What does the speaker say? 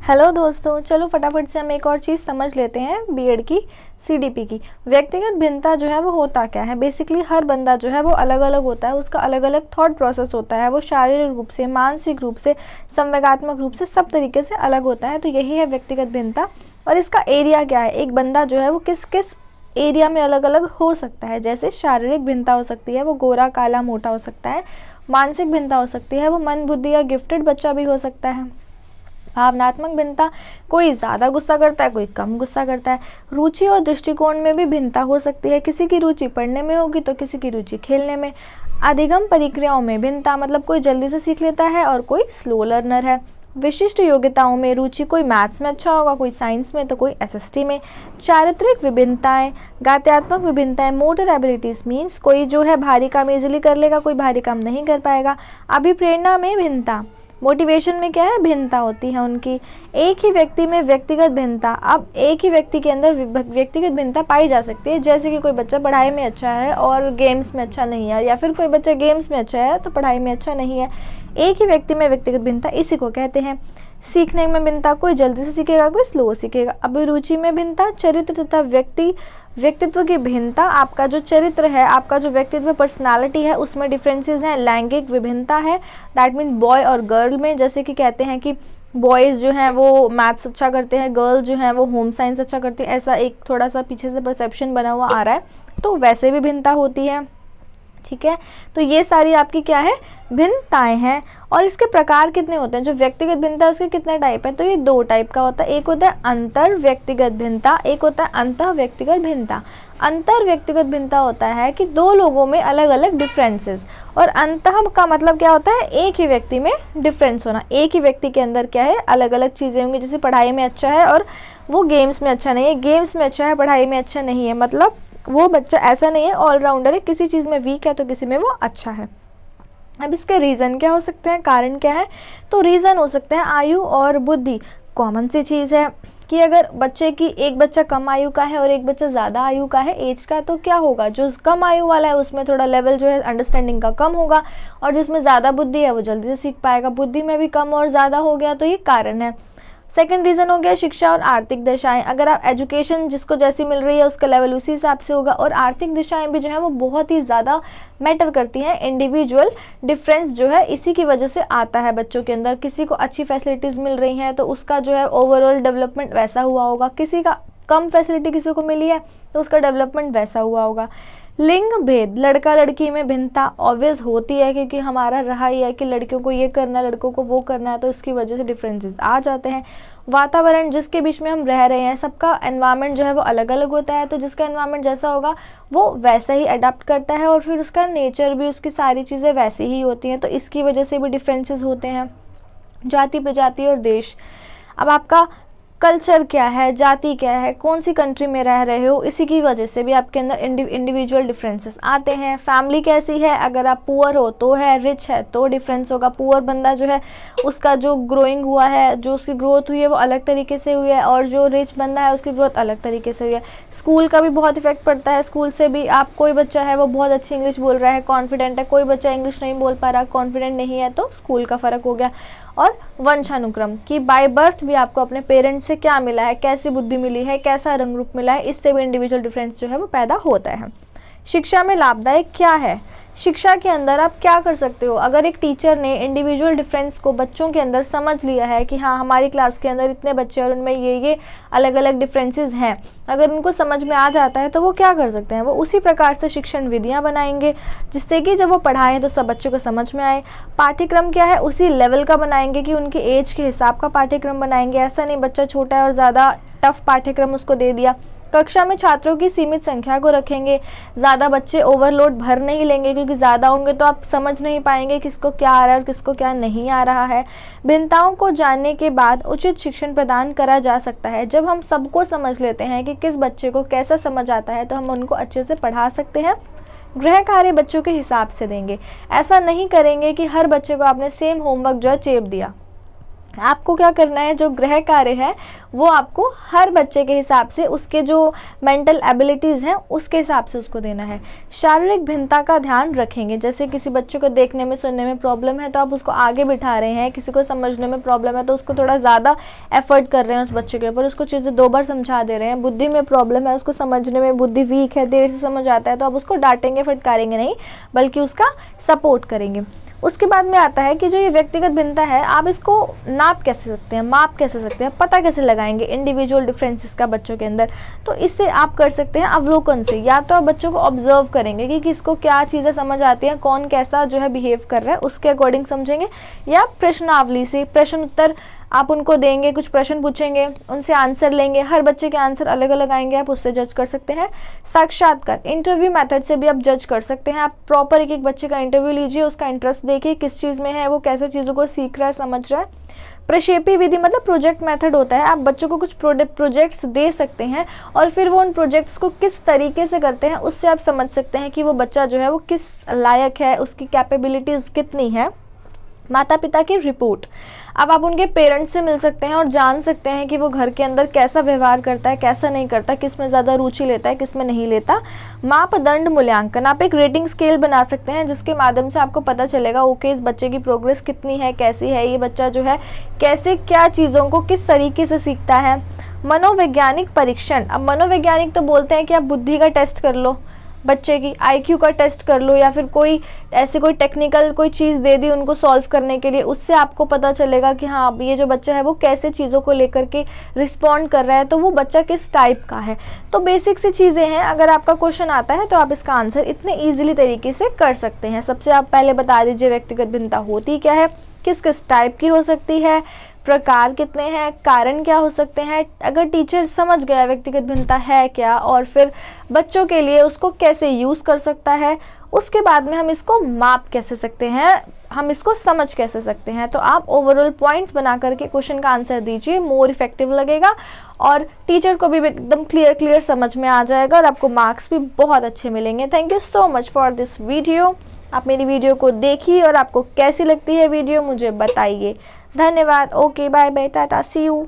Hello दोस्तों, चलो फटाफट से हम एक और चीज़ समझ लेते हैं बीएड की सीडीपी की। व्यक्तिगत भिन्नता जो है वो होता क्या है। बेसिकली हर बंदा जो है वो अलग अलग होता है, उसका अलग अलग थॉट प्रोसेस होता है, वो शारीरिक रूप से, मानसिक रूप से, संवेगात्मक रूप से सब तरीके से अलग होता है। तो यही है व्यक्तिगत भिन्नता। और इसका एरिया क्या है, एक बंदा जो है वो किस किस एरिया में अलग अलग हो सकता है। जैसे शारीरिक भिन्नता हो सकती है, वो गोरा काला मोटा हो सकता है। मानसिक भिन्नता हो सकती है, वो मंद बुद्धि या गिफ्टेड बच्चा भी हो सकता है। भावनात्मक भिन्नता, कोई ज़्यादा गुस्सा करता है, कोई कम गुस्सा करता है। रुचि और दृष्टिकोण में भी भिन्नता हो सकती है, किसी की रुचि पढ़ने में होगी तो किसी की रुचि खेलने में। अधिगम प्रक्रियाओं में भिन्नता, मतलब कोई जल्दी से सीख लेता है और कोई स्लो लर्नर है। विशिष्ट योग्यताओं में रुचि, कोई मैथ्स में अच्छा होगा, कोई साइंस में तो कोई एसएसटी में। चारित्रिक विभिन्नताएं, गात्यात्मक विभिन्नताएं, मोटर एबिलिटीज मीन्स कोई जो है भारी काम इजीली कर लेगा, कोई भारी काम नहीं कर पाएगा। अभिप्रेरणा में भिन्नता, मोटिवेशन में क्या है, भिन्नता होती है उनकी। एक ही व्यक्ति में व्यक्तिगत भिन्नता, अब एक ही व्यक्ति के अंदर व्यक्तिगत भिन्नता पाई जा सकती है। जैसे कि कोई बच्चा पढ़ाई में अच्छा है और गेम्स में अच्छा नहीं है, या फिर कोई बच्चा गेम्स में अच्छा है तो पढ़ाई में अच्छा नहीं है। एक ही व्यक्ति में व्यक्तिगत भिन्नता, इसी को कहते हैं। सीखने में भिन्नता, कोई जल्दी से सीखेगा, कोई स्लो सीखेगा। अभिरुचि में भिन्नता, चरित्र तथा व्यक्तित्व की भिन्नता, आपका जो चरित्र है, आपका जो व्यक्तित्व पर्सनालिटी है, उसमें डिफरेंसेस हैं। लैंगिक विभिन्नता है, दैट मीन बॉय और गर्ल में। जैसे कि कहते हैं कि बॉयज़ जो हैं वो मैथ्स अच्छा करते हैं, गर्ल जो हैं वो होम साइंस अच्छा करती है, ऐसा एक थोड़ा सा पीछे से परसेप्शन बना हुआ आ रहा है, तो वैसे भी भिन्नता होती है। ठीक है, तो ये सारी आपकी क्या है, भिन्नताएं हैं। और इसके प्रकार कितने होते हैं, जो व्यक्तिगत भिन्नता है उसके कितने टाइप है, तो ये दो टाइप का होता है। एक होता है अंतर व्यक्तिगत भिन्नता, एक होता है अंतः व्यक्तिगत भिन्नता। अंतर व्यक्तिगत भिन्नता होता है कि दो लोगों में अलग अलग डिफरेंसेस, और अंतः का मतलब क्या होता है, एक ही व्यक्ति में डिफरेंस होना। एक ही व्यक्ति के अंदर क्या है, अलग अलग चीज़ें होंगी। जैसे पढ़ाई में अच्छा है और वो गेम्स में अच्छा नहीं है, गेम्स में अच्छा है पढ़ाई में अच्छा नहीं है, मतलब वो बच्चा ऐसा नहीं है ऑलराउंडर है, किसी चीज़ में वीक है तो किसी में वो अच्छा है। अब इसके रीज़न क्या हो सकते हैं, कारण क्या है, तो रीज़न हो सकते हैं आयु और बुद्धि। कॉमन सी चीज़ है कि अगर बच्चे की, एक बच्चा कम आयु का है और एक बच्चा ज़्यादा आयु का है एज का, तो क्या होगा, जो कम आयु वाला है उसमें थोड़ा लेवल जो है अंडरस्टैंडिंग का कम होगा, और जिसमें ज़्यादा बुद्धि है वो जल्दी से सीख पाएगा। बुद्धि में भी कम और ज़्यादा हो गया, तो ये कारण है। सेकंड रीज़न हो गया शिक्षा और आर्थिक दशाएं। अगर आप एजुकेशन जिसको जैसी मिल रही है उसका लेवल उसी हिसाब से होगा, और आर्थिक दिशाएं भी जो है वो बहुत ही ज़्यादा मैटर करती हैं। इंडिविजुअल डिफरेंस जो है इसी की वजह से आता है बच्चों के अंदर। किसी को अच्छी फैसिलिटीज़ मिल रही हैं तो उसका जो है ओवरऑल डेवलपमेंट वैसा हुआ होगा, किसी का कम फैसिलिटी किसी को मिली है तो उसका डेवलपमेंट वैसा हुआ होगा। लिंग भेद, लड़का लड़की में भिन्नता ऑब्वियस होती है, क्योंकि हमारा रहा ही है कि लड़कियों को ये करना है, लड़कों को वो करना है, तो इसकी वजह से डिफरेंसेस आ जाते हैं। वातावरण, जिसके बीच में हम रह रहे हैं, सबका एनवायरनमेंट जो है वो अलग अलग होता है, तो जिसका एनवायरनमेंट जैसा होगा वो वैसा ही अडाप्ट करता है, और फिर उसका नेचर भी, उसकी सारी चीज़ें वैसी ही होती हैं, तो इसकी वजह से भी डिफरेंसेस होते हैं। जाति, प्रजाति और देश, अब आपका कल्चर क्या है, जाति क्या है, कौन सी कंट्री में रह रहे हो, इसी की वजह से भी आपके अंदर इंडिविजुअल डिफरेंसेस आते हैं। फैमिली कैसी है, अगर आप पुअर हो तो है, रिच है तो डिफरेंस होगा। पुअर बंदा जो है उसका जो ग्रोइंग हुआ है, जो उसकी ग्रोथ हुई है वो अलग तरीके से हुई है, और जो रिच बंदा है उसकी ग्रोथ अलग तरीके से हुई है। स्कूल का भी बहुत इफेक्ट पड़ता है, स्कूल से भी आप, कोई बच्चा है वो बहुत अच्छी इंग्लिश बोल रहा है, कॉन्फिडेंट है, कोई बच्चा इंग्लिश नहीं बोल पा रहा, कॉन्फिडेंट नहीं है, तो स्कूल का फ़र्क हो गया। और वंशानुक्रम कि बाय बर्थ भी आपको अपने पेरेंट्स से क्या मिला है, कैसी बुद्धि मिली है, कैसा रंग रूप मिला है, इससे भी इंडिविजुअल डिफरेंस जो है वो पैदा होता है। शिक्षा में लाभदायक क्या है, शिक्षा के अंदर आप क्या कर सकते हो, अगर एक टीचर ने इंडिविजुअल डिफरेंस को बच्चों के अंदर समझ लिया है कि हाँ हमारी क्लास के अंदर इतने बच्चे और उनमें ये अलग अलग डिफरेंसेस हैं, अगर उनको समझ में आ जाता है तो वो क्या कर सकते हैं, वो उसी प्रकार से शिक्षण विधियाँ बनाएंगे जिससे कि जब वो पढ़ाएं तो सब बच्चों को समझ में आए। पाठ्यक्रम क्या है, उसी लेवल का बनाएंगे कि उनके एज के हिसाब का पाठ्यक्रम बनाएंगे, ऐसा नहीं बच्चा छोटा है और ज़्यादा टफ पाठ्यक्रम उसको दे दिया। कक्षा में छात्रों की सीमित संख्या को रखेंगे, ज़्यादा बच्चे ओवरलोड भर नहीं लेंगे, क्योंकि ज़्यादा होंगे तो आप समझ नहीं पाएंगे किसको क्या आ रहा है और किसको क्या नहीं आ रहा है। भिन्नताओं को जानने के बाद उचित शिक्षण प्रदान करा जा सकता है। जब हम सबको समझ लेते हैं कि किस बच्चे को कैसा समझ आता है तो हम उनको अच्छे से पढ़ा सकते हैं। गृह कार्य बच्चों के हिसाब से देंगे, ऐसा नहीं करेंगे कि हर बच्चे को आपने सेम होमवर्क जो है चेप दिया, आपको क्या करना है, जो गृह कार्य है वो आपको हर बच्चे के हिसाब से, उसके जो मेंटल एबिलिटीज़ हैं उसके हिसाब से उसको देना है। शारीरिक भिन्नता का ध्यान रखेंगे, जैसे किसी बच्चे को देखने में सुनने में प्रॉब्लम है तो आप उसको आगे बिठा रहे हैं, किसी को समझने में प्रॉब्लम है तो उसको थोड़ा ज़्यादा एफर्ट कर रहे हैं उस बच्चे के ऊपर, उसको चीज़ें 2 बार समझा दे रहे हैं। बुद्धि में प्रॉब्लम है, उसको समझने में बुद्धि वीक है, देर से समझ आता है, तो आप उसको डांटेंगे फटकारेंगे नहीं, बल्कि उसका सपोर्ट करेंगे। उसके बाद में आता है कि जो ये व्यक्तिगत भिन्नता है, आप इसको नाप कैसे सकते हैं, माप कैसे सकते हैं, पता कैसे लगाएंगे इंडिविजुअल डिफरेंसेस का बच्चों के अंदर। तो इससे आप कर सकते हैं अवलोकन से, या तो आप बच्चों को ऑब्जर्व करेंगे कि किसको क्या चीज़ें समझ आती हैं, कौन कैसा जो है बिहेव कर रहा है, उसके अकॉर्डिंग समझेंगे, या प्रश्नावली से प्रश्न उत्तर आप उनको देंगे, कुछ प्रश्न पूछेंगे, उनसे आंसर लेंगे, हर बच्चे के आंसर अलग अलग आएंगे, आप उससे जज कर सकते हैं। साक्षात्कार इंटरव्यू मेथड से भी आप जज कर सकते हैं। आप प्रॉपर एक एक बच्चे का इंटरव्यू लीजिए, उसका इंटरेस्ट देखिए किस चीज़ में है, वो कैसे चीज़ों को सीख रहा है, समझ रहा है। प्रक्षेपी विधि मतलब प्रोजेक्ट मेथड होता है, आप बच्चों को कुछ प्रोजेक्ट्स दे सकते हैं और फिर वो उन प्रोजेक्ट्स को किस तरीके से करते हैं उससे आप समझ सकते हैं कि वो बच्चा जो है वो किस लायक है, उसकी कैपेबिलिटीज़ कितनी है। माता पिता की रिपोर्ट, अब आप उनके पेरेंट्स से मिल सकते हैं और जान सकते हैं कि वो घर के अंदर कैसा व्यवहार करता है, कैसा नहीं करता, किस में ज़्यादा रुचि लेता है, किस में नहीं लेता। मापदंड मूल्यांकन, आप एक रेटिंग स्केल बना सकते हैं जिसके माध्यम से आपको पता चलेगा ओके इस बच्चे की प्रोग्रेस कितनी है, कैसी है, ये बच्चा जो है कैसे क्या चीज़ों को किस तरीके से सीखता है। मनोवैज्ञानिक परीक्षण, अब मनोवैज्ञानिक तो बोलते हैं कि आप बुद्धि का टेस्ट कर लो, बच्चे की आईक्यू का टेस्ट कर लो, या फिर कोई ऐसी कोई टेक्निकल कोई चीज़ दे दी उनको सॉल्व करने के लिए, उससे आपको पता चलेगा कि हाँ अब ये जो बच्चा है वो कैसे चीज़ों को लेकर के रिस्पॉन्ड कर रहा है, तो वो बच्चा किस टाइप का है। तो बेसिक सी चीज़ें हैं, अगर आपका क्वेश्चन आता है तो आप इसका आंसर इतने ईजिली तरीके से कर सकते हैं। सबसे आप पहले बता दीजिए व्यक्तिगत भिन्नता होती क्या है, किस किस टाइप की हो सकती है, प्रकार कितने हैं, कारण क्या हो सकते हैं। अगर टीचर समझ गया व्यक्तिगत भिन्नता है क्या और फिर बच्चों के लिए उसको कैसे यूज़ कर सकता है, उसके बाद में हम इसको माप कैसे सकते हैं, हम इसको समझ कैसे सकते हैं। तो आप ओवरऑल पॉइंट्स बना करके क्वेश्चन का आंसर दीजिए, मोर इफेक्टिव लगेगा और टीचर को भी एकदम क्लियर समझ में आ जाएगा और आपको मार्क्स भी बहुत अच्छे मिलेंगे। Thank you so much for this video. आप मेरी वीडियो को देखिए और आपको कैसी लगती है वीडियो मुझे बताइए। धन्यवाद। Okay bye bye, ta-ta, see you.